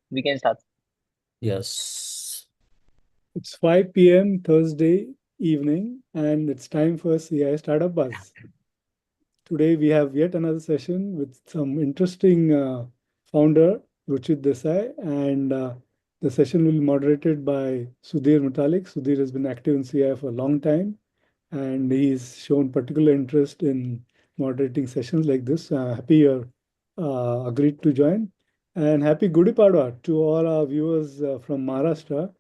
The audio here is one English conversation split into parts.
We can start. Yes. It's 5 p.m. Thursday evening, and it's time for CI Startup Buzz. Today, we have yet another session with some interesting founder, Ruchit Desai, and the session will be moderated by Sudhir Mutalik. Sudhir has been active in CI for a long time, and he's shown particular interest in moderating sessions like this. Happy you're agreed to join. And happy Gudi Padwa to all our viewers from Maharashtra.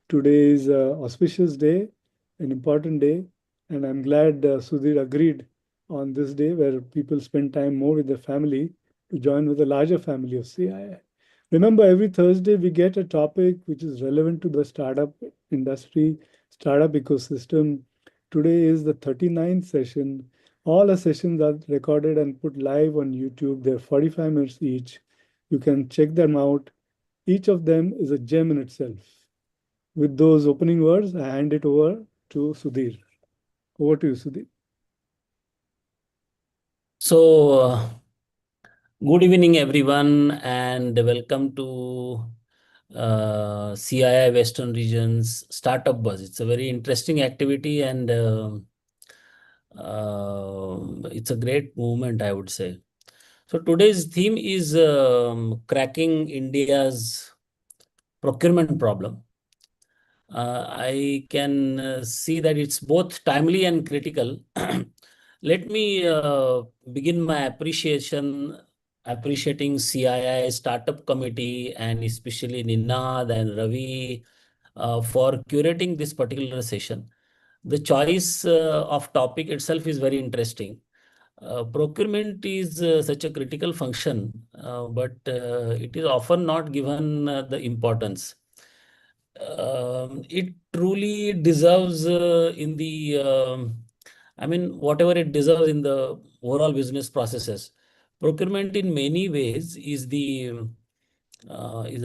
Today is auspicious day, an important day, and I'm glad Sudhir agreed on this day where people spend time more with their family to join with the larger family of CII. Remember, every Thursday we get a topic which is relevant to the startup industry, startup ecosystem. Today is the 39th session. All our sessions are recorded and put live on YouTube. They're 45 minutes each. You can check them out. Each of them is a gem in itself. With those opening words, I hand it over to Sudhir. Over to you, Sudhir. So, good evening, everyone, and welcome to CII Western Region's Startup Buzz. It's a very interesting activity and it's a great movement, I would say. So, today's theme is cracking India's procurement problem. I can see that it's both timely and critical. Let me begin my appreciating CII Startup Committee and especially Ninad and Ravi for curating this particular session. The choice of topic itself is very interesting. Procurement is such a critical function, but it is often not given the importance it truly deserves whatever it deserves in the overall business processes. Procurement in many ways is the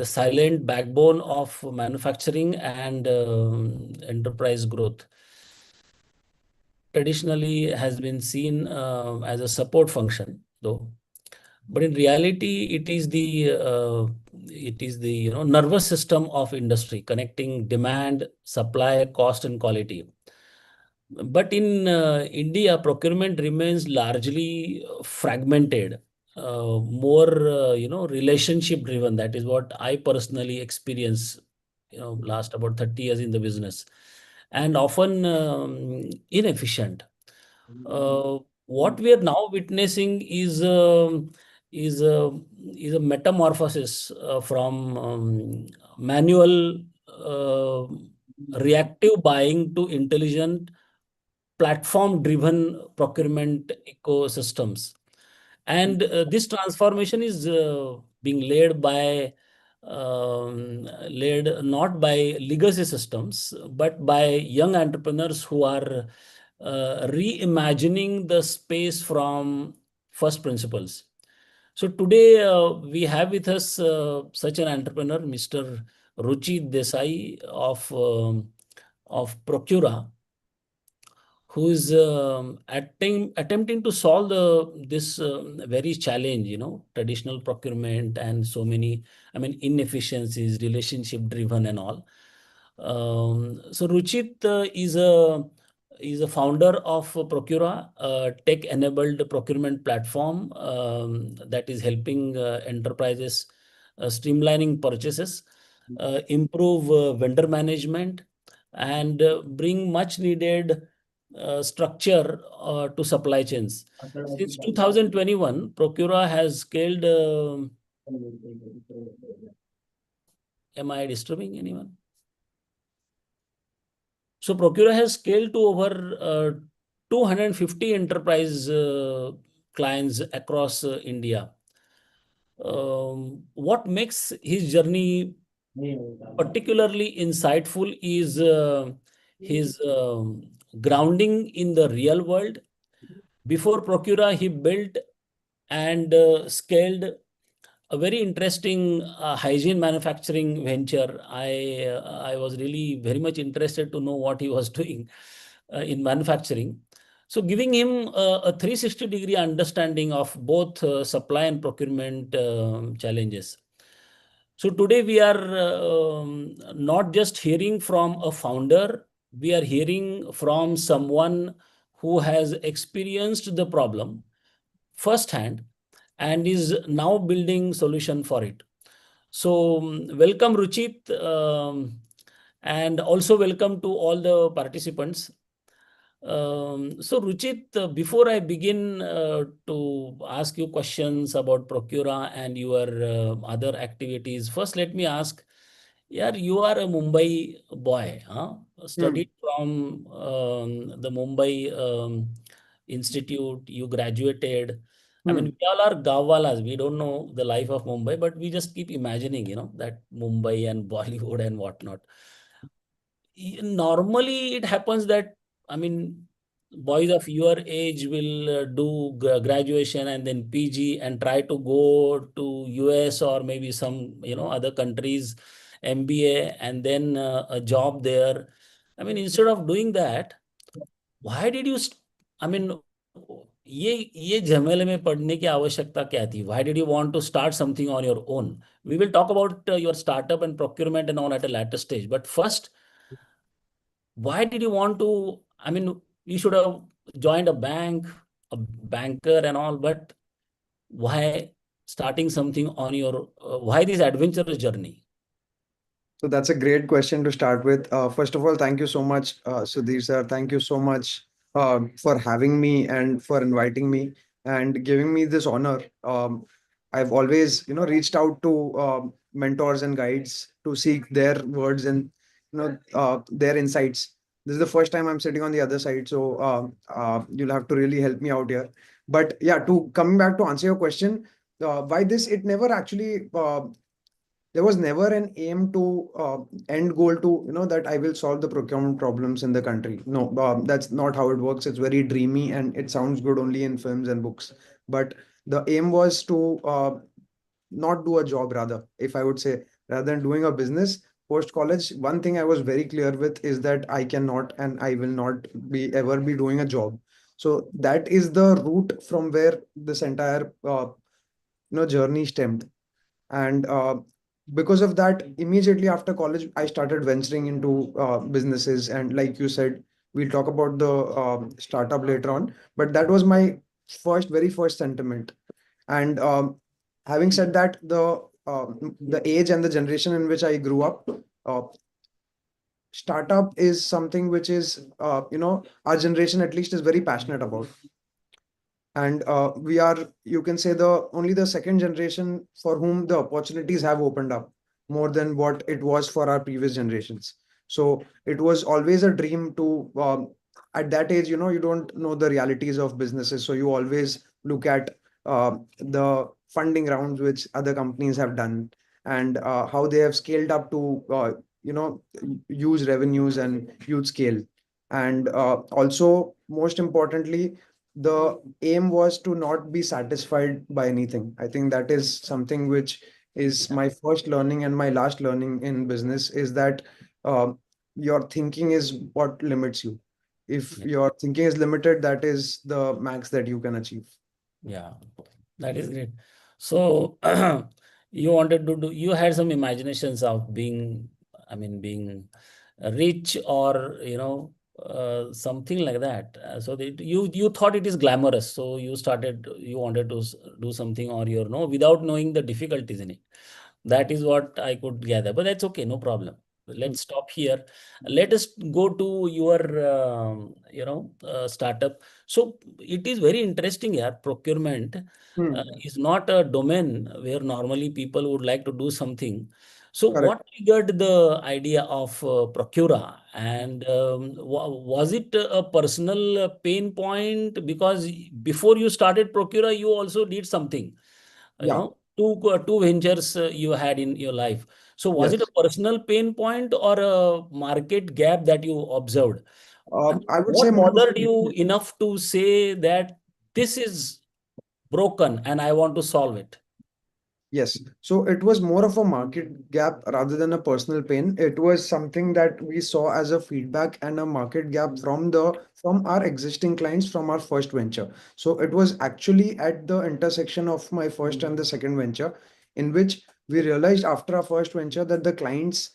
silent backbone of manufacturing and enterprise growth. Traditionally has been seen as a support function, though. But in reality, it is the nervous system of industry connecting demand, supply, cost, and quality. But in India, procurement remains largely fragmented, more relationship driven. That is what I personally experience. Last about 30 years in the business, and often inefficient. What we are now witnessing is a metamorphosis from manual reactive buying to intelligent platform driven procurement ecosystems. And this transformation is being led not by legacy systems, but by young entrepreneurs who are reimagining the space from first principles. So today we have with us such an entrepreneur, Mr. Ruchi Desai of Procura, who is attempting to solve this very challenge, traditional procurement and so many, inefficiencies, relationship driven and all. So Ruchit is a founder of Procura, a tech-enabled procurement platform that is helping enterprises streamlining purchases, improve vendor management, and bring much needed structure to supply chains. Since 2021, Procura has scaled. Am I disturbing anyone? So Procura has scaled to over 250 enterprise clients across India. What makes his journey particularly insightful is his grounding in the real world. Before Procura, he built and scaled a very interesting hygiene manufacturing venture. I was really very much interested to know what he was doing in manufacturing. So giving him a 360-degree understanding of both supply and procurement challenges. So today we are not just hearing from a founder, we are hearing from someone who has experienced the problem firsthand and is now building solution for it. So welcome Ruchit, and also welcome to all the participants. So Ruchit, before I begin to ask you questions about Procura and your other activities, first let me ask, yeah, you are a Mumbai boy, huh? Hmm. Studied from the Mumbai Institute, you graduated. I mean, Hmm. we all are Gawwalas. We don't know the life of Mumbai, but we just keep imagining, that Mumbai and Bollywood and whatnot. Normally, it happens that, I mean, boys of your age will do graduation and then PG and try to go to US or maybe some, other countries, MBA and then a job there. I mean, instead of doing that, why did you, I mean, ये झमेले में पढ़ने की आवश्यकता क्या थी? Why did you want to start something on your own? We will talk about your startup and procurement and all at a later stage. But first, why did you want to, I mean, you should have joined a bank, a banker and all, but why starting something on your, why this adventurous journey? So that's a great question to start with. First of all, thank you so much, Sudhir sir. Thank you so much for having me and for inviting me and giving me this honor. I've always, reached out to mentors and guides to seek their words and, their insights. This is the first time I'm sitting on the other side, so you'll have to really help me out here. But yeah, to coming back to answer your question, why this? It never actually there was never an aim to end goal to that I will solve the procurement problems in the country. No, that's not how it works. It's very dreamy and it sounds good only in films and books. But the aim was to not do a job, rather, if I would say, rather than doing a business post college. One thing I was very clear with is that I cannot and I will not be ever be doing a job. So that is the route from where this entire journey stemmed. And because of that, immediately after college I started venturing into businesses. And like you said, we'll talk about the startup later on, but that was my very first sentiment. And having said that, the age and the generation in which I grew up, uh, startup is something which is our generation at least is very passionate about. And we are, you can say, the only the second generation for whom the opportunities have opened up more than what it was for our previous generations. So it was always a dream to at that age, you don't know the realities of businesses, so you always look at the funding rounds which other companies have done, and how they have scaled up to huge revenues and huge scale. And also, most importantly, the aim was to not be satisfied by anything. I think that is something which is my first learning and my last learning in business, is that uh, your thinking is what limits you. If Yeah. your thinking is limited, that is the max that you can achieve. Yeah, that is great. So you wanted to do, you had some imaginations of being, I mean, being rich or, something like that. So that you thought it is glamorous. So you wanted to do something or your, no, without knowing the difficulties in it. That is what I could gather, but that's okay, no problem. Hmm. Let's stop here. Let us go to your, startup. So it is very interesting here. Procurement Hmm. is not a domain where normally people would like to do something. So Correct. what triggered the idea of Procura? And was it a personal pain point? Because before you started Procura, you also did something, Yeah. two ventures you had in your life. So was it a Yes. personal pain point or a market gap that you observed? I mean, I would say what more of bothered you enough to say that this is broken and I want to solve it? Yes. So it was more of a market gap rather than a personal pain. It was something that we saw as a feedback and a market gap from our existing clients from our first venture. So it was actually at the intersection of my first and the second venture, in which we realized after our first venture that the clients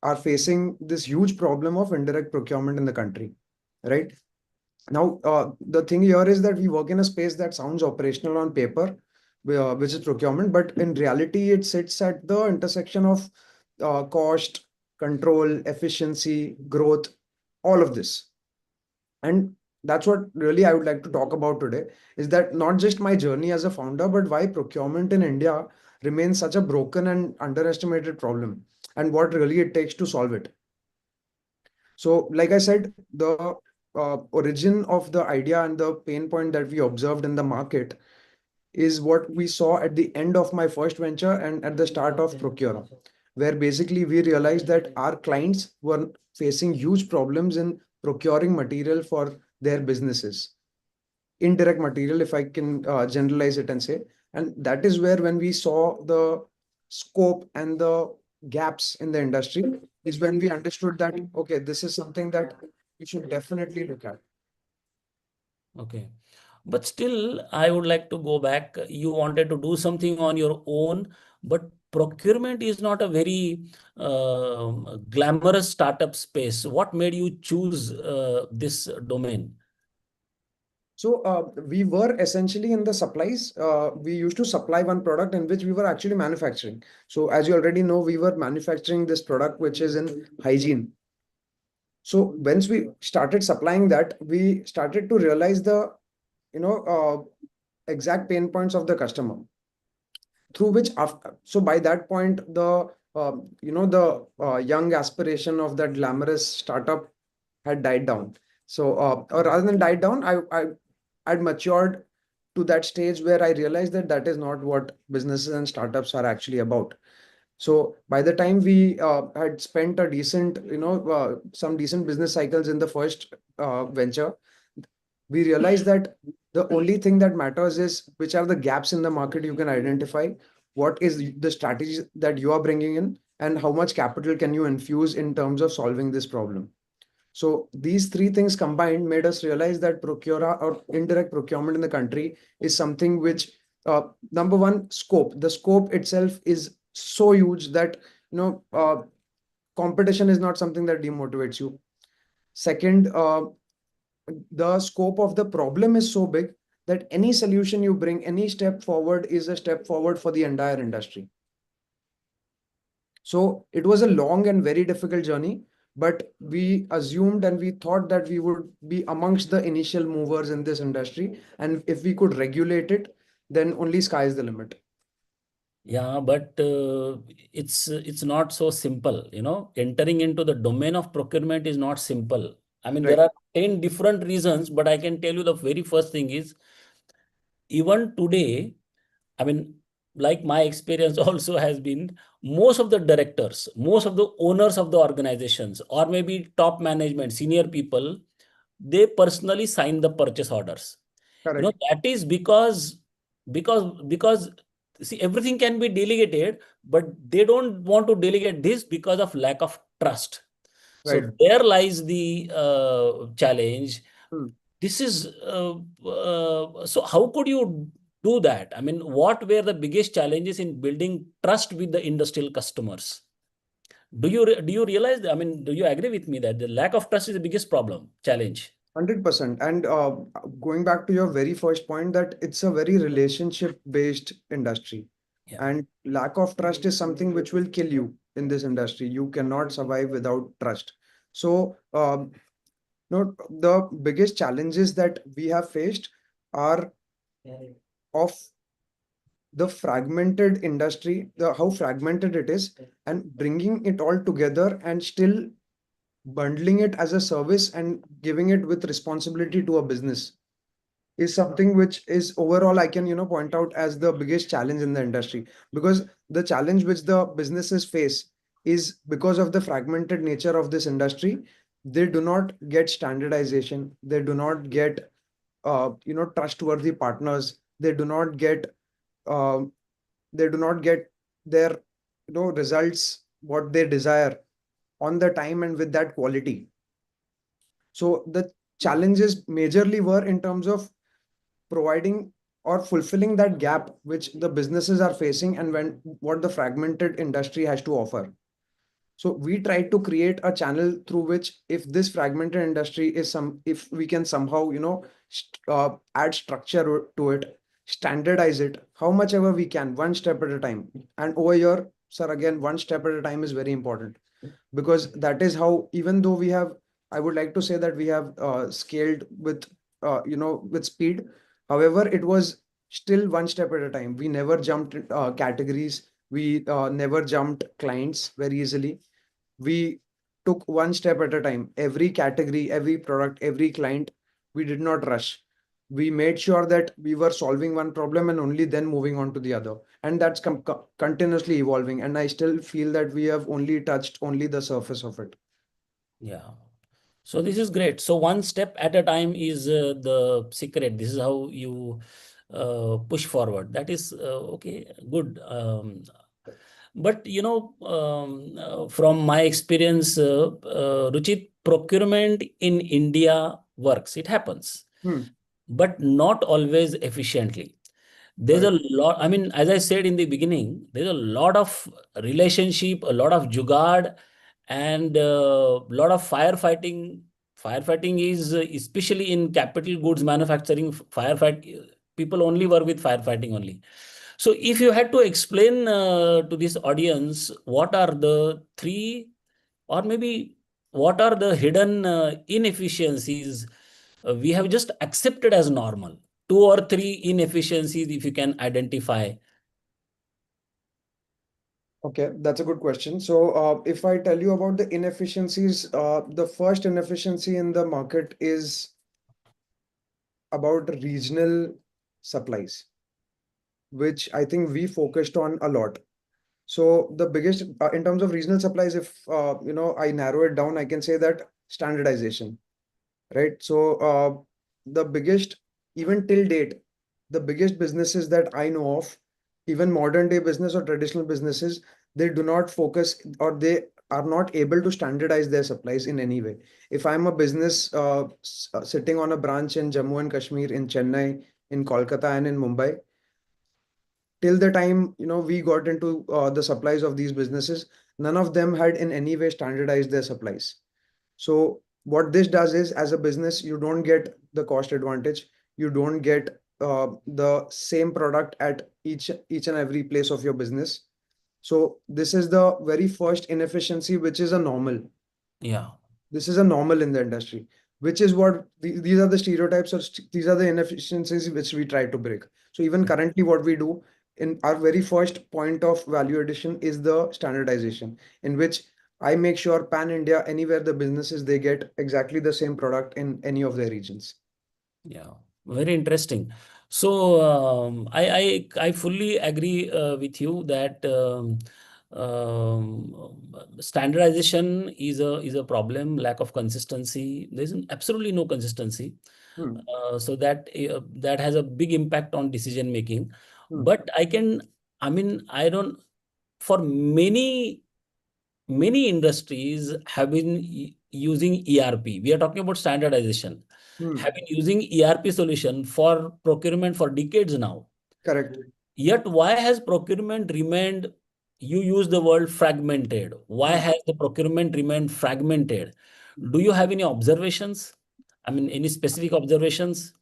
are facing this huge problem of indirect procurement in the country, right? Now, the thing here is that we work in a space that sounds operational on paper, which is procurement, but in reality, it sits at the intersection of cost, control, efficiency, growth, all of this. And that's what really I would like to talk about today, is that not just my journey as a founder, but why procurement in India remains such a broken and underestimated problem, and what really it takes to solve it. So, like I said, the origin of the idea and the pain point that we observed in the market is what we saw at the end of my first venture and at the start of Procura, where basically we realized that our clients were facing huge problems in procuring material for their businesses, indirect material, if I can generalize it and say. And that is where, when we saw the scope and the gaps in the industry, is when we understood that, okay, this is something that we should definitely look at. Okay. But still, I would like to go back. You wanted to do something on your own, but procurement is not a very glamorous startup space. What made you choose this domain? So we were essentially in the supplies. We used to supply one product in which we were actually manufacturing. So as you already know, we were manufacturing this product which is in hygiene. So once we started supplying that, we started to realize the you know exact pain points of the customer, through which after, so by that point the the young aspiration of that glamorous startup had died down. So or rather than died down, I'd matured to that stage where I realized that that is not what businesses and startups are actually about. So by the time we had spent a decent, some decent business cycles in the first venture, we realized that the only thing that matters is which are the gaps in the market you can identify, what is the strategy that you are bringing in, and how much capital can you infuse in terms of solving this problem. So these three things combined made us realize that procura or indirect procurement in the country is something which, number one, scope. The scope itself is so huge that competition is not something that demotivates you. Second, the scope of the problem is so big that any solution you bring, any step forward is a step forward for the entire industry. So it was a long and very difficult journey, but we assumed and we thought that we would be amongst the initial movers in this industry. And if we could regulate it, then only sky is the limit. Yeah, but it's not so simple. Entering into the domain of procurement is not simple. I mean, there Right. are 10 different reasons, but I can tell you the very first thing is, even today, I mean, like my experience also has been, most of the directors, most of the owners of the organizations, or maybe top management, senior people, they personally sign the purchase orders. Correct. That is because see, everything can be delegated, but they don't want to delegate this because of lack of trust. So Right. there lies the challenge. Hmm. This is so how could you do that? I mean, what were the biggest challenges in building trust with the industrial customers? Do you realize that? I mean, do you agree with me that the lack of trust is the biggest problem, challenge? 100%. And going back to your very first point, that it's a very relationship-based industry. Yeah. And lack of trust is something which will kill you in this industry. You cannot survive without trust. So, the biggest challenges that we have faced are of the fragmented industry, how fragmented it is, and bringing it all together and still bundling it as a service and giving it with responsibility to a business is something which is overall I can point out as the biggest challenge in the industry, because the challenge which the businesses face is because of the fragmented nature of this industry. They do not get standardization, they do not get trustworthy partners, they do not get uh, they do not get their results what they desire on the time and with that quality. So the challenges majorly were in terms of providing or fulfilling that gap which the businesses are facing and when what the fragmented industry has to offer. So we try to create a channel through which if this fragmented industry is if we can somehow, add structure to it, standardize it, how much ever we can, one step at a time. And over here, sir, again, one step at a time is very important, because that is how, even though we have, I would like to say that we have scaled with, with speed. However, it was still one step at a time. We never jumped categories. We never jumped clients very easily. We took one step at a time. Every category, every product, every client, we did not rush. We made sure that we were solving one problem and only then moving on to the other. And that's continuously evolving. And I still feel that we have only touched only the surface of it. Yeah. So this is great. So one step at a time is the secret. This is how you push forward. That is okay, good. But from my experience, Ruchit, procurement in India works. It happens, but not always efficiently. There's a Correct. lot, I mean, as I said in the beginning, there's a lot of relationship, a lot of jugaad, and a lot of firefighting. Firefighting is especially in capital goods manufacturing, firefight people only work with firefighting only. So if you had to explain to this audience what are the three, or maybe what are the hidden inefficiencies we have just accepted as normal, two or three inefficiencies if you can identify. Okay, that's a good question. So, if I tell you about the inefficiencies, the first inefficiency in the market is about regional supplies, which I think we focused on a lot. So the biggest, in terms of regional supplies, if I narrow it down, I can say that standardization, right? So the biggest, even till date, the biggest businesses that I know of, even modern day business or traditional businesses, they do not focus, or they are not able to standardize their supplies in any way. If I'm a business sitting on a branch in Jammu and Kashmir, in Chennai, in Kolkata, and in Mumbai, till the time we got into the supplies of these businesses, none of them had in any way standardized their supplies. So what this does is, as a business, you don't get the cost advantage. You don't get the same product at each and every place of your business. So this is the very first inefficiency, which is a normal. Yeah. This is a normal in the industry, which is what these are the stereotypes, or these are the inefficiencies which we try to break. So even currently, what we do in our very first point of value addition is the standardization, in which I make sure pan India, anywhere the businesses, they get exactly the same product in any of their regions. Yeah, very interesting. So I fully agree with you that standardization is a problem. Lack of consistency. There's absolutely no consistency. Hmm. So that has a big impact on decision making. Hmm. But I mean, I don't. For many industries have been using ERP. We are talking about standardization. Hmm. Have been using ERP solution for procurement for decades now. Correct. Yet, why has procurement remained? You use the word fragmented. Why Hmm. has the procurement remained fragmented? Do you have any observations? I mean, any specific observations?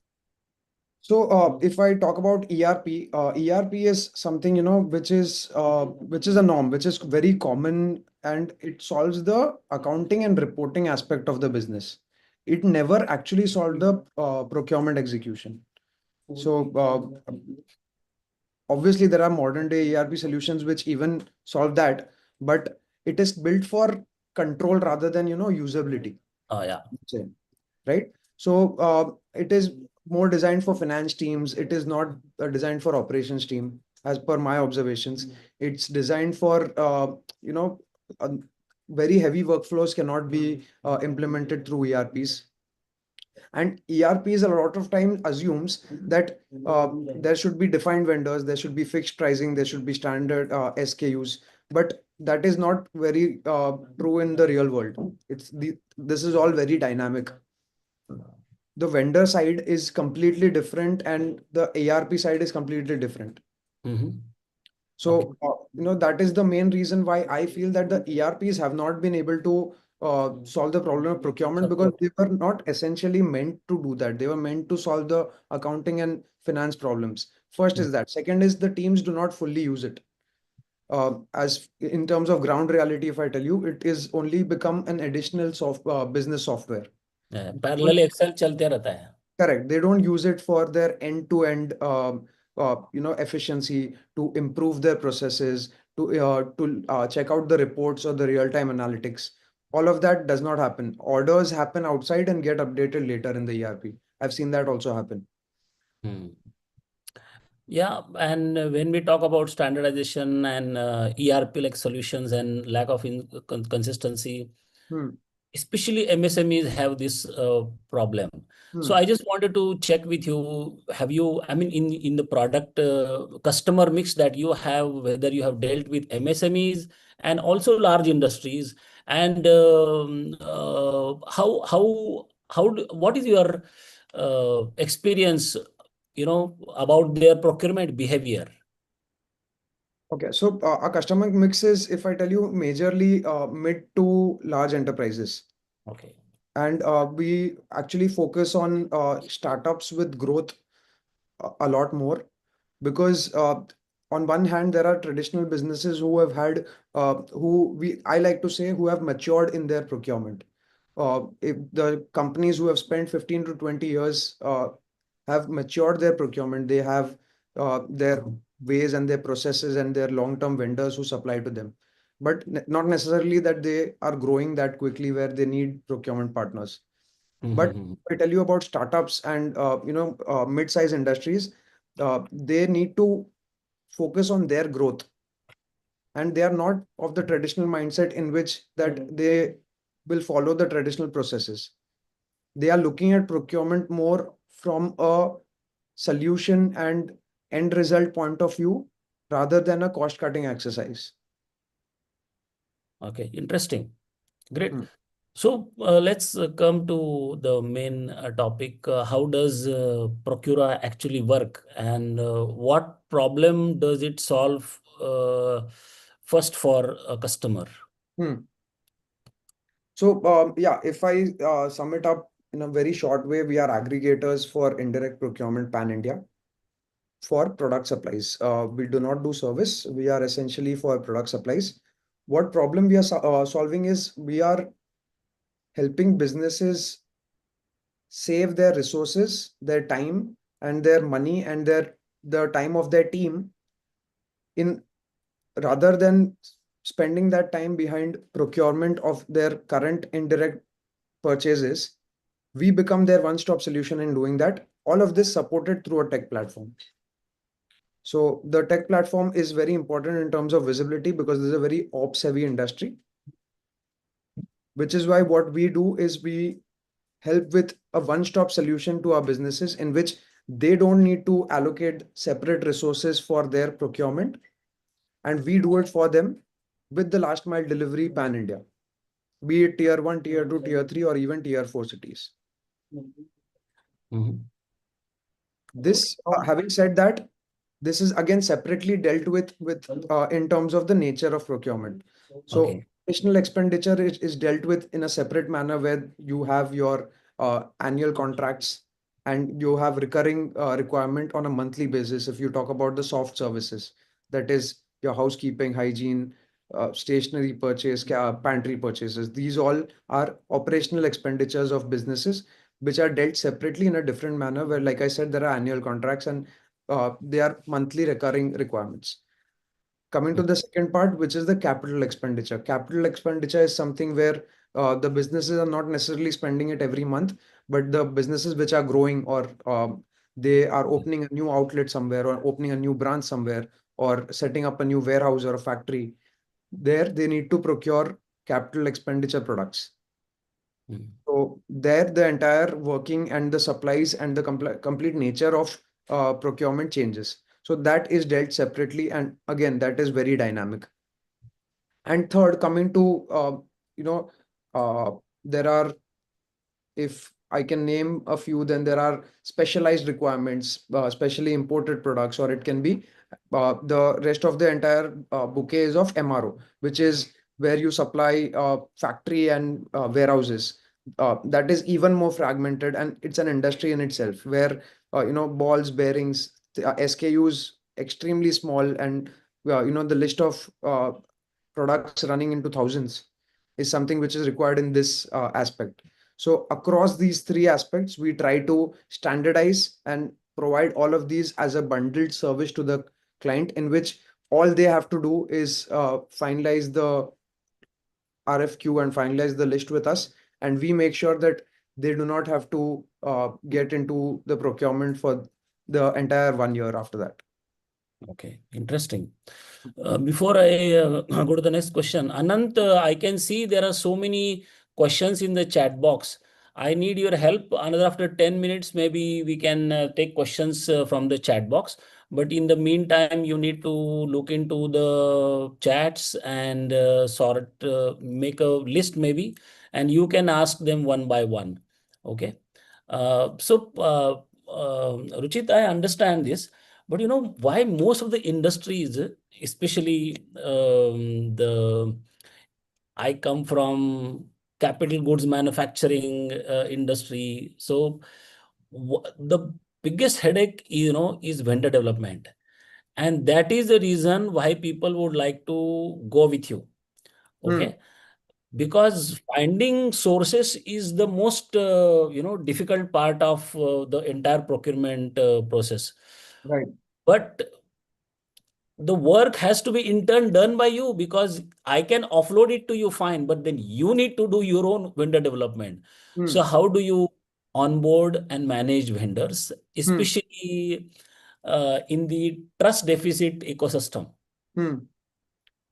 So, if I talk about ERP, ERP is something, which is a norm, which is very common, and it solves the accounting and reporting aspect of the business. It never actually solved the procurement execution. So, obviously, there are modern day ERP solutions which even solve that, but it is built for control rather than, usability. Yeah. Say, right? So it is more designed for finance teams. It is not designed for operations team, as per my observations. It's designed for uh, very heavy workflows cannot be implemented through ERPs. And ERPs a lot of time assumes that there should be defined vendors, there should be fixed pricing, there should be standard SKUs, but that is not very true in the real world. This is all very dynamic. the vendor side is completely different and the ARP side is completely different. Mm-hmm. So, that is the main reason why I feel that the ERPs have not been able to solve the problem of procurement, because Support. they were not essentially meant to do that. They were meant to solve the accounting and finance problems. First is that. Second is the teams do not fully use it. As in terms of ground reality, if I tell you, it is only become an additional business software. Parallel excel चलते रहता है. Correct. They don't use it for their end-to-end, efficiency, to improve their processes, to check out the reports or the real-time analytics. All of that does not happen. Orders happen outside and get updated later in the ERP. I've seen that also happen. Hmm. Yeah, and when we talk about standardization and ERP like solutions and lack of consistency, Hmm. especially MSMEs have this problem. So Hmm. I just wanted to check with you, have you, I mean, in the product customer mix that you have, whether you have dealt with MSMEs and also large industries, and what is your experience, about their procurement behavior? Okay, so our customer mix is, if I tell you, majorly mid to large enterprises. Okay. And we actually focus on startups with growth a lot more, because on one hand there are traditional businesses who have had I like to say, who have matured in their procurement. If the companies who have spent 15 to 20 years have matured their procurement, they have their ways and their processes and their long-term vendors who supply to them, but not necessarily that they are growing that quickly where they need procurement partners. But Mm-hmm. I tell you about startups and mid-size industries, they need to focus on their growth, and they are not of the traditional mindset in which that they will follow the traditional processes. They are looking at procurement more from a solution and end result point of view, rather than a cost cutting exercise. Okay, interesting. Great. Hmm. So let's come to the main topic. How does Procura actually work, and what problem does it solve first for a customer? Hmm. So, yeah, if I sum it up in a very short way, we are aggregators for indirect procurement pan India for product supplies. We do not do service. We are essentially for product supplies. What problem we are solving is, we are helping businesses save their resources, their time, and their money, and the time of their team, in rather than spending that time behind procurement of their current indirect purchases. We become their one-stop solution in doing that. All of this supported through a tech platform. So the tech platform is very important in terms of visibility, because this is a very ops heavy industry, which is why what we do is we help with a one-stop solution to our businesses, in which they don't need to allocate separate resources for their procurement, and we do it for them with the last mile delivery pan India, be it tier 1, tier 2, tier 3, or even tier 4 cities. Mhm. This, having said that, this is again separately dealt with in terms of the nature of procurement. So Okay. additional expenditure is dealt with in a separate manner, where you have your annual contracts, and you have recurring requirement on a monthly basis. If you talk about the soft services, that is your housekeeping, hygiene, stationery purchase, pantry purchases, these all are operational expenditures of businesses, which are dealt separately in a different manner, where, like I said, there are annual contracts, and they are monthly recurring requirements. Coming to the second part, which is the capital expenditure. Capital expenditure is something where the businesses are not necessarily spending it every month, but the businesses which are growing, or they are opening a new outlet somewhere, or opening a new branch somewhere, or setting up a new warehouse or a factory, there they need to procure capital expenditure products. Mm. So there, the entire working and the supplies and the complete nature of procurement changes. So that is dealt separately, and again, that is very dynamic. And third, coming to you know, there are, if I can name a few. Then there are specialized requirements, especially imported products, or it can be the rest of the entire bouquet is of MRO, which is where you supply factory and warehouses. That is even more fragmented, and it's an industry in itself where balls, bearings, SKUs extremely small, and the list of products running into thousands is something which is required in this aspect. So across these three aspects, we try to standardize and provide all of these as a bundled service to the client, in which all they have to do is finalize the RFQ and finalize the list with us, and we make sure that they do not have to get into the procurement for the entire 1 year after that. Okay, interesting. Before I go to the next question, Anant, I can see there are so many questions in the chat box. I need your help. Another after 10 minutes, maybe we can take questions from the chat box. But in the meantime, you need to look into the chats and make a list maybe, and you can ask them one by one. Okay. Ruchit, I understand this. But you know why most of the industries, especially I come from capital goods manufacturing industry. So the biggest headache, is vendor development. And that is the reason why people would like to go with you. Hmm. Okay. Because finding sources is the most, difficult part of the entire procurement process. Right. But the work has to be in turn done by you, because I can offload it to you fine, but then you need to do your own vendor development. Hmm. So how do you onboard and manage vendors, Hmm. especially in the trust deficit ecosystem? Hmm.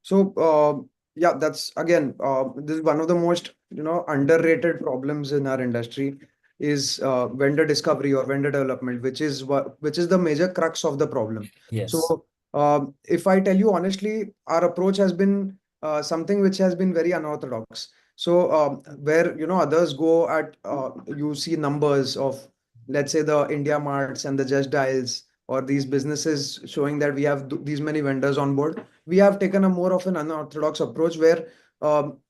So, yeah, that's again, this is one of the most, underrated problems in our industry is vendor discovery or vendor development, which is the major crux of the problem. Yes. So, if I tell you honestly, our approach has been something which has been very unorthodox. So, where, others go at, you see numbers of, let's say, the India Marts and the Just Dials, or these businesses showing that we have these many vendors on board. We have taken a more of an unorthodox approach where,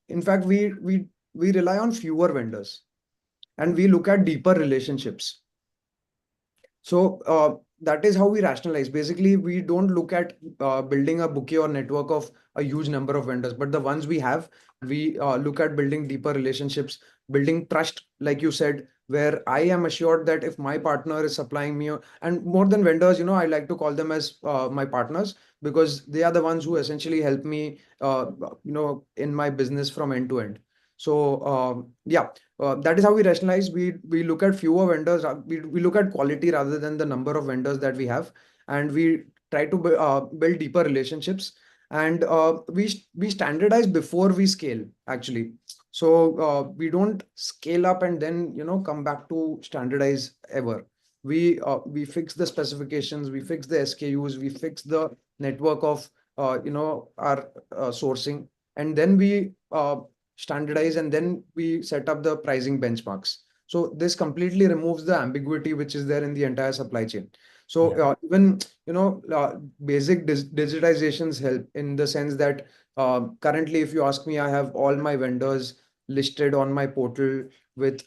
in fact, we rely on fewer vendors, and we look at deeper relationships. So that is how we rationalize. Basically, we don't look at building a bouquet or network of a huge number of vendors, but the ones we have, we look at building deeper relationships, building trust, like you said, where I am assured that if my partner is supplying me, and more than vendors, I like to call them as my partners, because they are the ones who essentially help me, in my business from end to end. So yeah, that is how we rationalize. We look at fewer vendors. We look at quality rather than the number of vendors that we have, and we try to build deeper relationships. And we standardize before we scale, actually. So we don't scale up and then come back to standardize ever. We fix the specifications, we fix the SKUs, we fix the network of our sourcing, and then we standardize, and then we set up the pricing benchmarks. So this completely removes the ambiguity which is there in the entire supply chain. So Yeah. even basic digitizations help, in the sense that currently, if you ask me, I have all my vendors listed on my portal with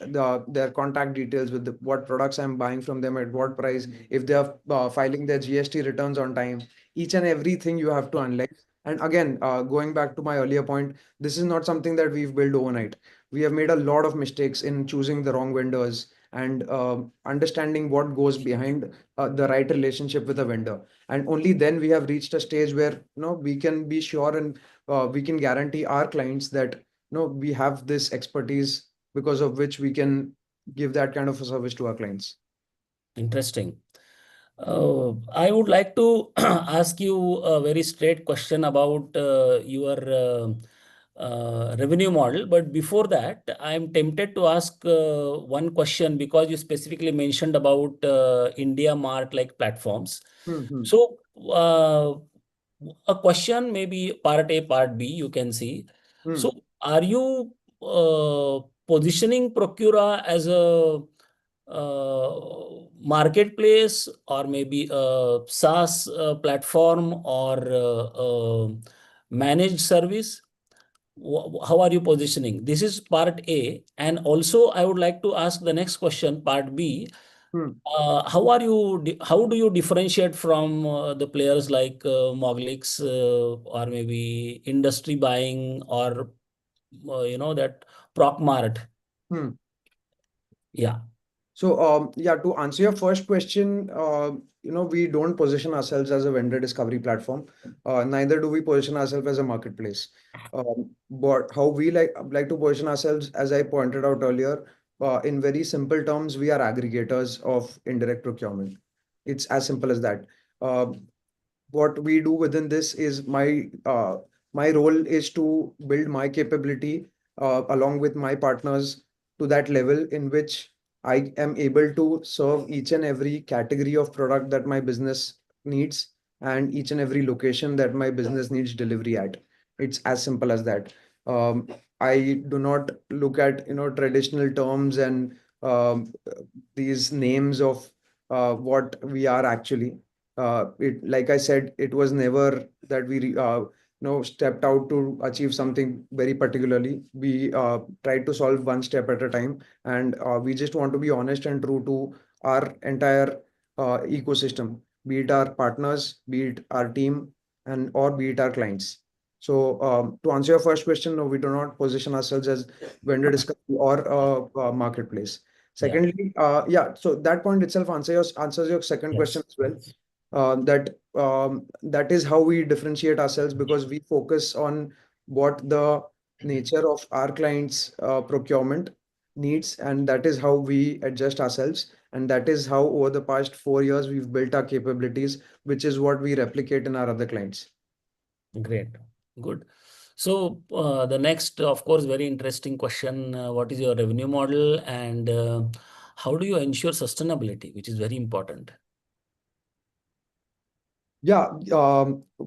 their contact details, with what products I'm buying from them at what price, if they are filing their GST returns on time, each and everything you have to analyze. And again, going back to my earlier point, this is not something that we've built overnight. We have made a lot of mistakes in choosing the wrong vendors, and understanding what goes behind the right relationship with a vendor. And only then we have reached a stage where we can be sure, and we can guarantee our clients that we have this expertise, because of which we can give that kind of a service to our clients. Interesting. I would like to ask you a very straight question about your revenue model. But before that, I'm tempted to ask one question, because you specifically mentioned about India Mart like platforms. Hmm. So, a question, maybe part A, part B, you can see. Hmm. So, are you positioning Procura as a marketplace or maybe a SaaS platform or managed service? How are you positioning? This is part A. And also, I would like to ask the next question, part B. Hmm. How do you differentiate from the players like Moglix or maybe industry buying or that Procmart? Hmm. Yeah. So, yeah, to answer your first question, we don't position ourselves as a vendor discovery platform. Neither do we position ourselves as a marketplace. But how we like to position ourselves, as I pointed out earlier, in very simple terms, we are aggregators of indirect procurement. It's as simple as that. Uh, what we do within this is my role is to build my capability along with my partners to that level in which I am able to serve each and every category of product that my business needs and each and every location that my business needs delivery at. It's as simple as that. Um, I do not look at traditional terms and these names of what we are actually. It, like I said, it was never that we stepped out to achieve something very particularly. We tried to solve one step at a time, and we just want to be honest and true to our entire ecosystem, be it our partners, be it our team, and or be it our clients. So to answer your first question, no, we do not position ourselves as vendor discovery or marketplace. Yeah. Secondly, yeah, so that point itself answers your second question Yes. as well. That is how we differentiate ourselves because we focus on what the nature of our clients' procurement needs, and that is how we adjust ourselves. And that is how over the past 4 years we've built our capabilities, which is what we replicate in our other clients. Great. Good. So the next, of course, very interesting question. What is your revenue model and how do you ensure sustainability, which is very important? Yeah.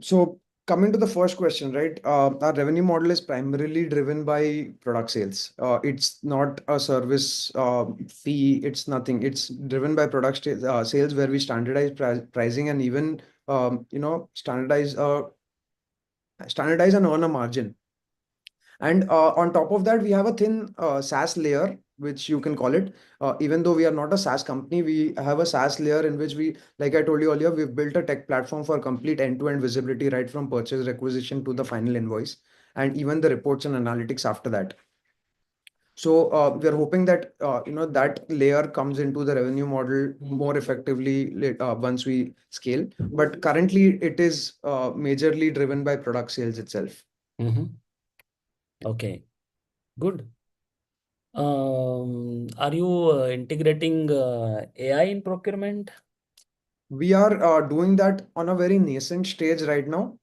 So coming to the first question, right? Our revenue model is primarily driven by product sales. It's not a service fee. It's nothing. It's driven by sales where we standardize pricing and even standardize and earn a margin. And on top of that, we have a thin SaaS layer, which you can call it. Even though we are not a SaaS company, we have a SaaS layer in which we, like I told you earlier, we've built a tech platform for complete end-to-end visibility, right from purchase requisition to the final invoice, and even the reports and analytics after that. So we are hoping that that layer comes into the revenue model more effectively once we scale. But currently, it is majorly driven by product sales itself. Mhm. Okay, good. Are you integrating AI in procurement? We are doing that on a very nascent stage right now,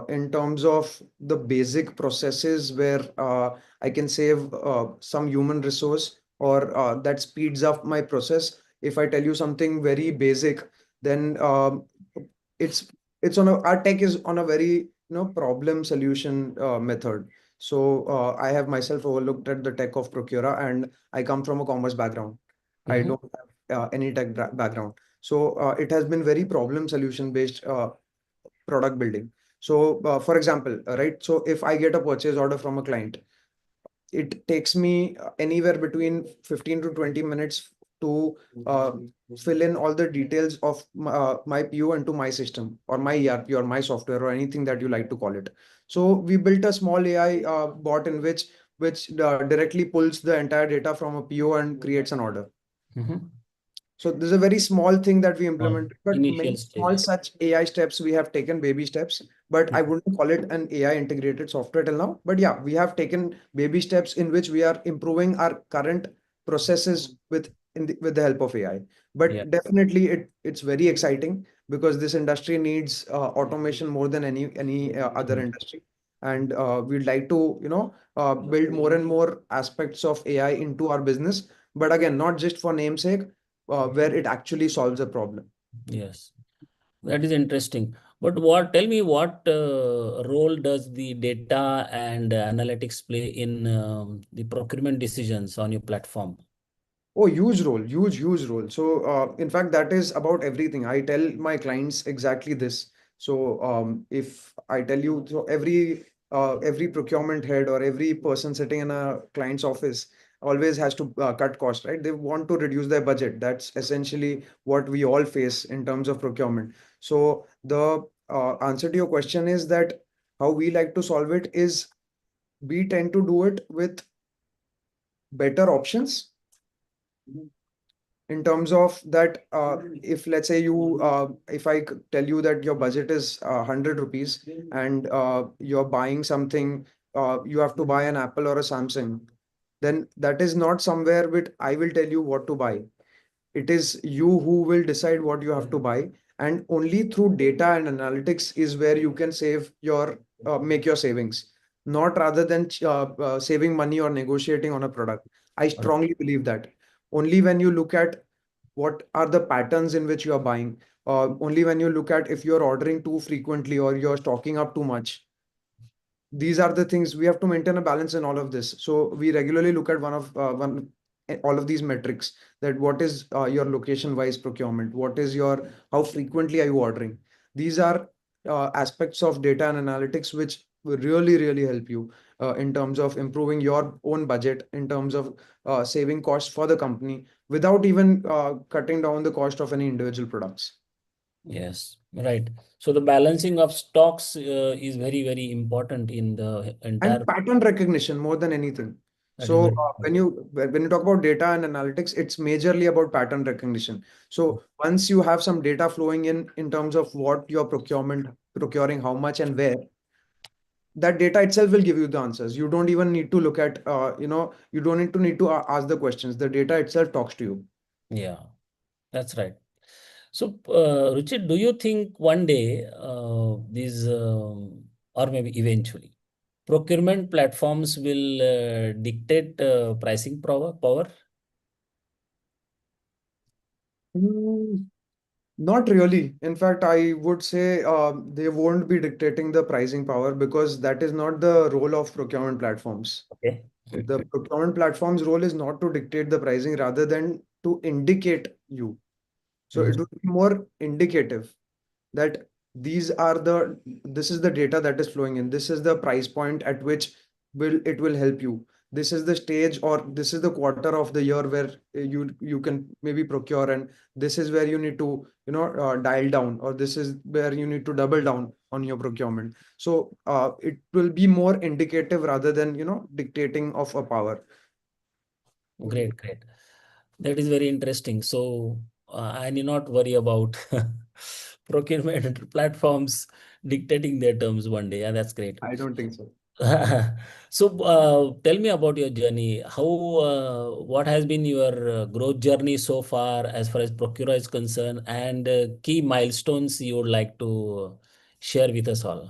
in terms of the basic processes where I can save some human resource or that speeds up my process. If I tell you something very basic, then it's our tech is on a very problem solution method. So I have myself overlooked at the tech of Procura, and I come from a commerce background. I Mhm. don't have any tech background. So it has been very problem solution based product building. So for example, right? So if I get a purchase order from a client, it takes me anywhere between 15 to 20 minutes to uh, fill in all the details of my PO into my system or my ERP or my software or anything that you like to call it. So we built a small AI bot in which directly pulls the entire data from a PO and creates an order. Mhm. So this is a very small thing that we Or implemented, but initial many small stage. such AI steps we have taken baby steps. But I Mhm. wouldn't call it an AI integrated software till now. But yeah, we have taken baby steps in which we are improving our current processes with the help of AI. Yeah. But definitely it's very exciting because this industry needs automation more than any other Mhm. industry. And we'd like to build more and more aspects of AI into our business. But again, not just for namesake, where it actually solves a problem. Yes. That is interesting. But tell me what role does the data and analytics play in the procurement decisions on your platform? Oh, huge role, huge role. So, in fact, that is about everything. I tell my clients exactly this. So, if I tell you, so every procurement head or every person sitting in a client's office always has to cut cost, right? They want to reduce their budget. That's essentially what we all face in terms of procurement. So, the answer to your question is that how we like to solve it is we tend to do it with better options in terms of that if let's say you if tell you that your budget is 100 rupees and you're buying something, you have to buy an Apple or a Samsung, then that is not somewhere which I will tell you what to buy. It is you who will decide what you have to buy, and only through data and analytics is where you can save your make your savings, not rather than saving money or negotiating on a product. I strongly believe that only when you look at what are the patterns in which you are buying, only when you look at if you're ordering too frequently or you're stocking up too much, these are the things we have to maintain a balance in all of this. So we regularly look at all of these metrics, that what is your location wise procurement, what is your, how frequently are you ordering. These are aspects of data and analytics which will really help you in terms of improving your own budget, in terms of saving costs for the company without even cutting down the cost of any individual products. Yes, right. So the balancing of stocks is very important in the entire. And pattern recognition more than anything. That is So very when you talk about data and analytics, it's majorly about pattern recognition. So once you have some data flowing in terms of what your procuring, how much and where, that data itself will give you the answers. You don't even need to look at you don't need to ask the questions. The data itself talks to you. Yeah, that's right. So, Ruchit, do you think one day these, or maybe eventually, procurement platforms will dictate pricing power? Hmm, Not really. In fact, I would say they won't be dictating the pricing power because that is not the role of procurement platforms. Okay. The procurement platform's role is not to dictate the pricing rather than to indicate you. So it Mhm. would be more indicative that this is the data that is flowing in. This is the price point at which will help you. This is the stage or this is the quarter of the year where you can maybe procure, and this is where you need to dial down, or this is where you need to double down on your procurement. So it will be more indicative rather than dictating of a power. Great. That is very interesting. So, I need not worry about procurement platforms dictating their terms one day. Yeah, that's great. I don't think so. So, tell me about your journey. What has been your growth journey so far as Procura is concerned, and key milestones you would like to share with us all?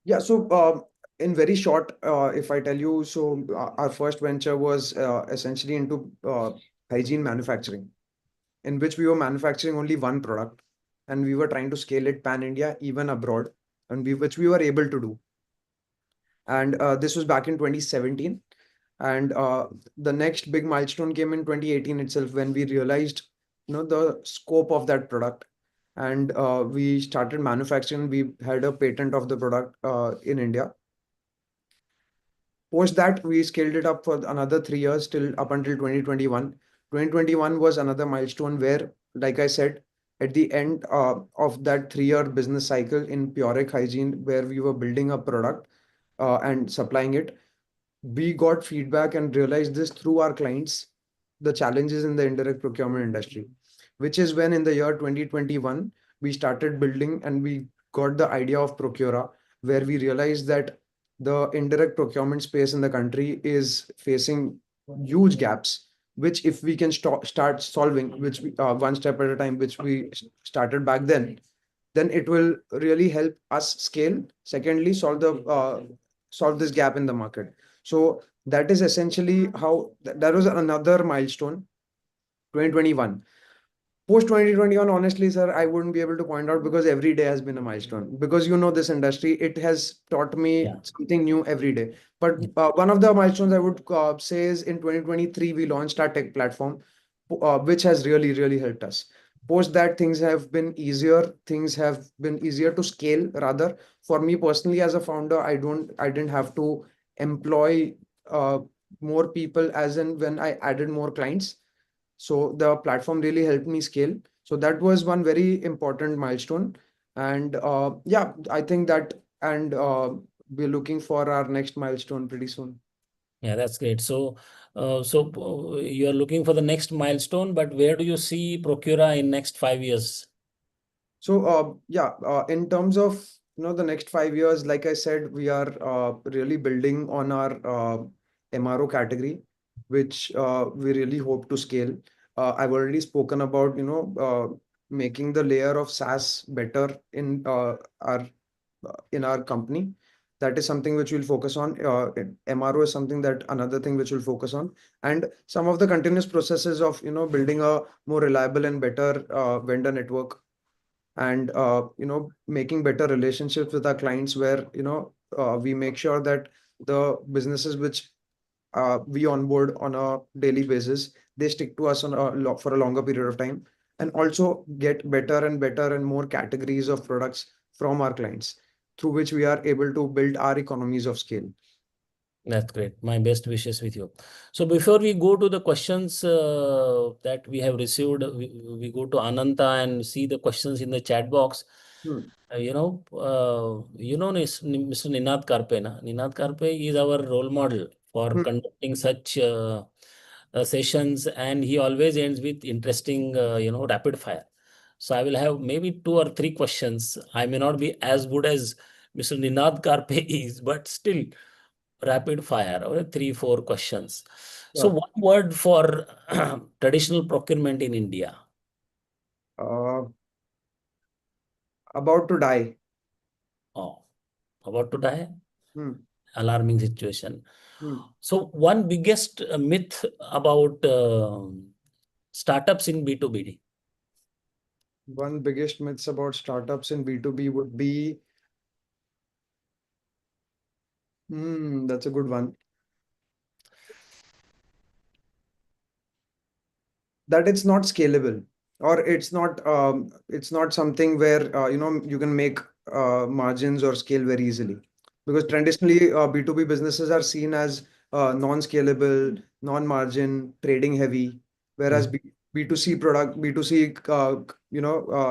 Yeah, so in very short, if I tell you, so our first venture was essentially into hygiene manufacturing, in which we were manufacturing only one product, and we were trying to scale it pan India, even abroad, and which we were able to do. And this was back in 2017. And the next big milestone came in 2018 itself, when we realized the scope of that product, and we started manufacturing. We had a patent of the product in India. Post that, we scaled it up for another 3 years till up until 2021. 2021 was another milestone where, like I said, at the end of that 3 year business cycle in Purec Hygiene, where we were building a product and supplying it, we got feedback and realized this through our clients, the challenges in the indirect procurement industry, which is when in the year 2021, we started building and we got the idea of Procura, where we realized that the indirect procurement space in the country is facing huge gaps, which if we can start solving, which one step at a time, which we started back then it will really help us scale. Secondly, solve this gap in the market. So that is essentially how that was another milestone, 2021. Post 2021, honestly, sir, I wouldn't be able to point out because every day has been a milestone. Because you know this industry, it has taught me Yeah. something new every day. But Yeah. one of the milestones I would say is in 2023, we launched our tech platform, which has really, really helped us. Post that, things have been easier. Things have been easier to scale. Rather, for me personally, as a founder, I didn't have to employ uh, more people as in when I added more clients, so the platform really helped me scale. So that was one very important milestone. And yeah, I think that, and we're looking for our next milestone pretty soon. Yeah, that's great. So you are looking for the next milestone, but where do you see Procura in next 5 years? So yeah, in terms of the next 5 years, like I said, we are really building on our MRO category, which we really hope to scale. I've already spoken about making the layer of SaaS better in our company. That is something which we'll focus on. MRO is something that another thing which we'll focus on, and some of the continuous processes of building a more reliable and better vendor network, and making better relationships with our clients, where we make sure that the businesses which we onboard on a daily basis, they stick to us for a longer period of time, and also get better and better and more categories of products from our clients, through which we are able to build our economies of scale. That's great. My best wishes with you. So before we go to the questions that we have received, we go to Ananta and see the questions in the chat box. Hmm. Mr. Ninad Karpe. Na? Ninad Karpe is our role model for Hmm. conducting such sessions, and he always ends with interesting, rapid fire. So I will have maybe 2 or 3 questions. I may not be as good as Mr. Ninad Karpe is, but still rapid fire, or 3, 4 questions. So Sure. one word for traditional procurement in India. uh, about to die. Oh, about to die? Hmm. Alarming situation. Hmm. So one biggest myth about startups in B2B. One biggest myths about startups in B2B would be, that's a good one, that it's not scalable, or it's not something where you can make margins or scale very easily, because traditionally B2B businesses are seen as non-scalable, non-margin, trading heavy, whereas Mhm. B2C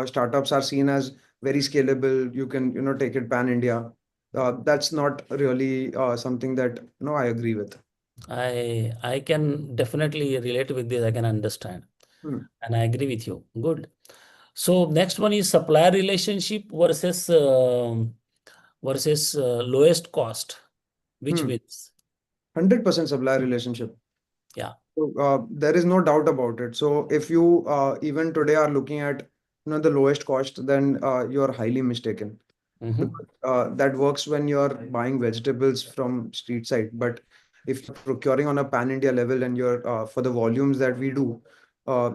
startups are seen as very scalable. You can take it pan India. That's not really something that I agree with. I can definitely relate with this. I can understand, Hmm. and I agree with you. Good. So next one is supplier relationship versus lowest cost. Which Hmm. wins? 100% supplier relationship. Yeah. So, there is no doubt about it. So if you even today are looking at the lowest cost, then you're highly mistaken, Mm-hmm. because that works when you're buying vegetables from street side. But if you're procuring on a pan India level, and you're for the volumes that we do, uh,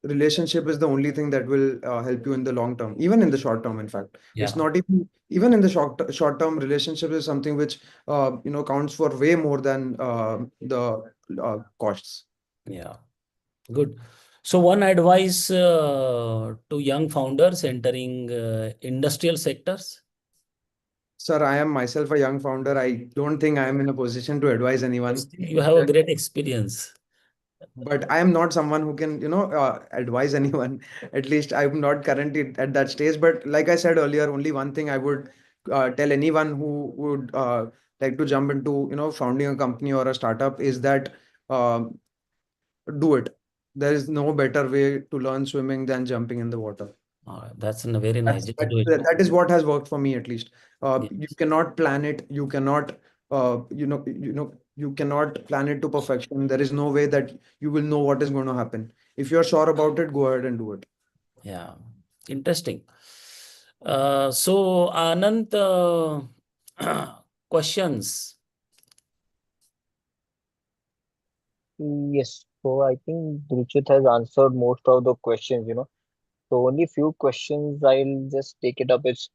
relationship is the only thing that will help you in the long term, even in the short term. In fact, it's Yeah. not even in the short term. Relationship is something which counts for way more than the costs. Yeah. Good. So one advice to young founders entering industrial sectors. Sir, I am myself a young founder. I don't think I am in a position to advise But anyone. still you have a great experience. But I am not someone who can, advise anyone. At least I'm not currently at that stage. But like I said earlier, only one thing I would tell anyone who would like to jump into, founding a company or a startup, is that um, do it. There is no better way to learn swimming than jumping in the water. That's very nice. That's, Just that, do it. that is what has worked for me, at least. You Yes. cannot plan it. You cannot, you cannot plan it to perfection. There is no way that you will know what is going to happen. If you're sure about it, go ahead and do it. Yeah. Interesting. So Anant, questions. Yes, so I think Ruchit has answered most of the questions. So only few questions. I'll just take it up. It's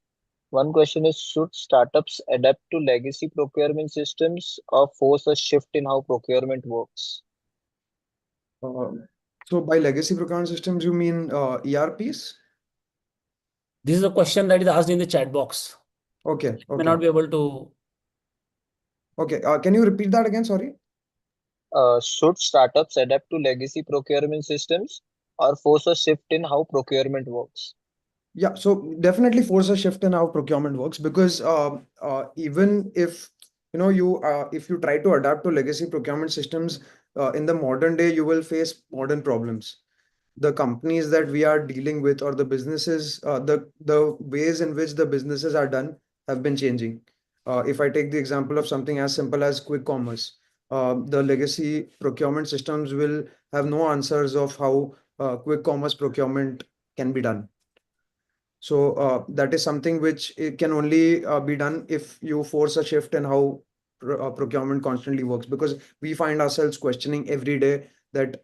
one question is, should startups adapt to legacy procurement systems or force a shift in how procurement works? Um, so by legacy procurement systems, you mean ERPs? This is a question that is asked in the chat box. Okay, May okay, not be able to. okay. Can you repeat that again? Sorry. Should startups adapt to legacy procurement systems or force a shift in how procurement works? Yeah, so definitely force a shift in how procurement works because even if if you try to adapt to legacy procurement systems in the modern day, you will face modern problems. The companies that we are dealing with or the businesses, the ways in which the businesses are done have been changing. If I take the example of something as simple as quick commerce, the legacy procurement systems will have no answers of how quick commerce procurement can be done. So that is something which it can only be done if you force a shift in how procurement constantly works, because we find ourselves questioning every day that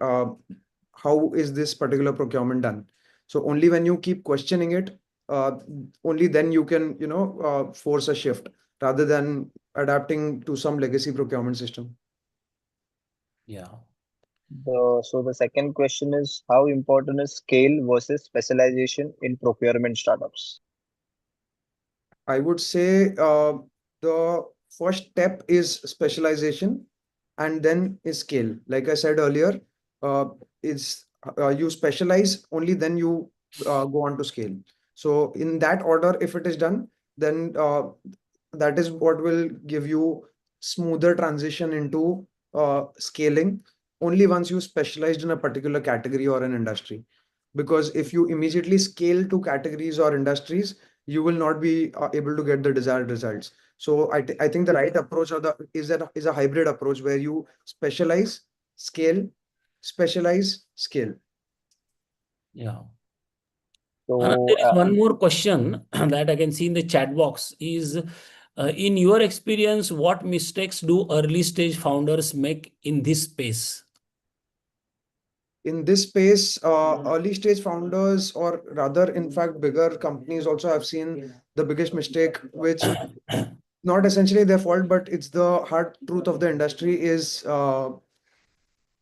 how is this particular procurement done. So only when you keep questioning it, uh, only then you can force a shift rather than adapting to some legacy procurement system. Yeah. So the second question is, how important is scale versus specialization in procurement startups? I would say the first step is specialization and then is scale. Like I said earlier, uh, is you specialize only then you go on to scale. So in that order, if it is done, then that is what will give you smoother transition into scaling only once you specialized in a particular category or an industry. Because if you immediately scale to categories or industries, you will not be able to get the desired results. So I think the right approach is a hybrid approach where you scale, specialize, scale. Yeah. So, There is one more question that I can see in the chat box is, in your experience, what mistakes do early stage founders make in this space? In this space, early stage founders, or rather, in fact, bigger companies also have seen the biggest mistake, which not essentially their fault, but it's the hard truth of the industry, is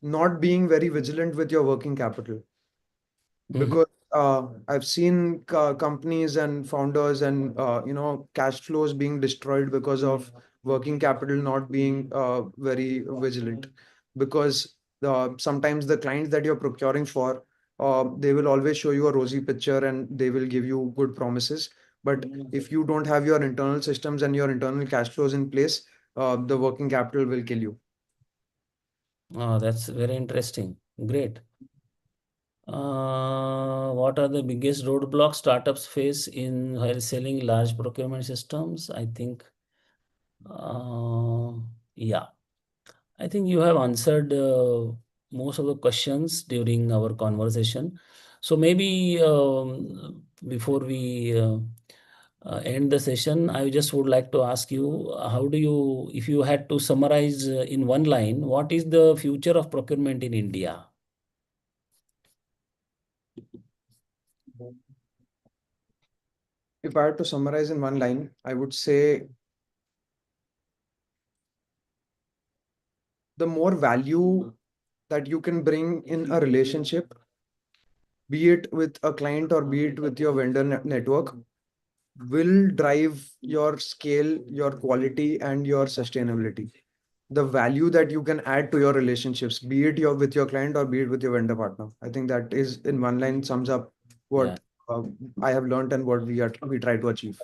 not being very vigilant with your working capital. Mhm. Because I've seen companies and founders and cash flows being destroyed because of working capital not being very vigilant. Because sometimes the clients that you're procuring for, they will always show you a rosy picture and they will give you good promises. But if you don't have your internal systems and your internal cash flows in place, the working capital will kill you. That's very interesting. Great. What are the biggest roadblocks startups face in while selling large procurement systems? I think, uh, yeah, I think you have answered most of the questions during our conversation. So maybe before we end the session, I just would like to ask you, how do you, if you had to summarize in one line, what is the future of procurement in India? If I had to summarize in one line, I would say the more value that you can bring in a relationship, be it with a client or be it with your vendor network, will drive your scale, your quality, and your sustainability. The value that you can add to your relationships, be it with your client or be it with your vendor partner. I think that is in one line sums up Yeah. what I have learned and what we try to achieve.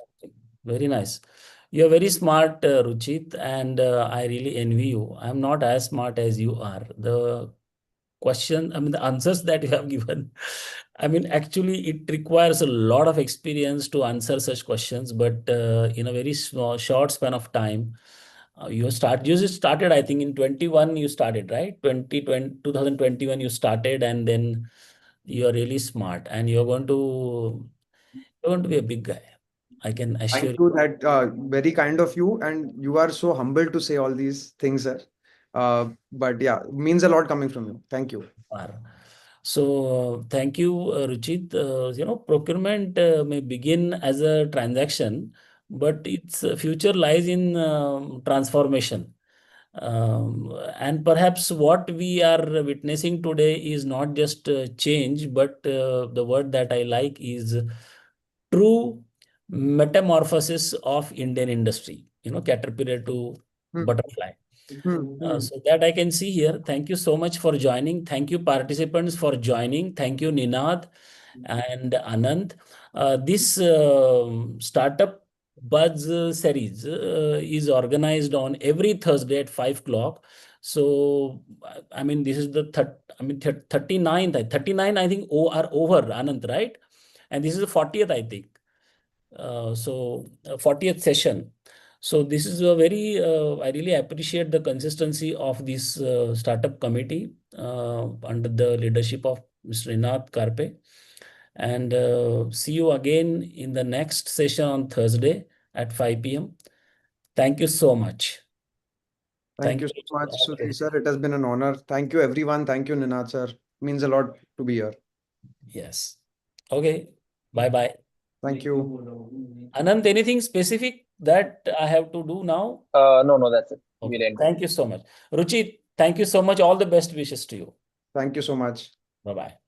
Very nice. You're very smart, Ruchit, and I really envy you. I'm not as smart as you are. The answers that you have given, I mean, actually, it requires a lot of experience to answer such questions, but in a very small, short span of time, you just started, I think, in 21, you started, right? 2021, you started, and then you're really smart, and you're going to be a big guy. I can assure Thank you. you. That very kind of you, and you are so humble to say all these things, sir. But yeah, means a lot coming from you. Thank you. Are. So thank you, Ruchit. Procurement may begin as a transaction, but its future lies in transformation. And perhaps what we are witnessing today is not just change, but the word that I like is true metamorphosis of Indian industry, caterpillar to Hmm. butterfly. Hmm. So that I can see here. Thank you so much for joining. Thank you, participants, for joining. Thank you, Ninad and Anand. This startup buzz series is organized on every Thursday at 5 o'clock. So, I mean, this is the 39th, 39, I think, are over, Anand, right? And this is the 40th, I think. 40th session. So this is a very, I really appreciate the consistency of this startup committee under the leadership of Mr. Inath Karpe. And see you again in the next session on Thursday at 5 p.m. Thank you so much. Thank Thank you you. so much, Sudhir sir. It has been an honor. Thank you, everyone. Thank you, Ninad sir. Means a lot to be here. Yes. Okay. Bye bye. Thank you. Anand, anything specific that I have to do now? No, that's it. We'll Okay. end it. Thank you so much. Ruchi, thank you so much. All the best wishes to you. Thank you so much. Bye bye.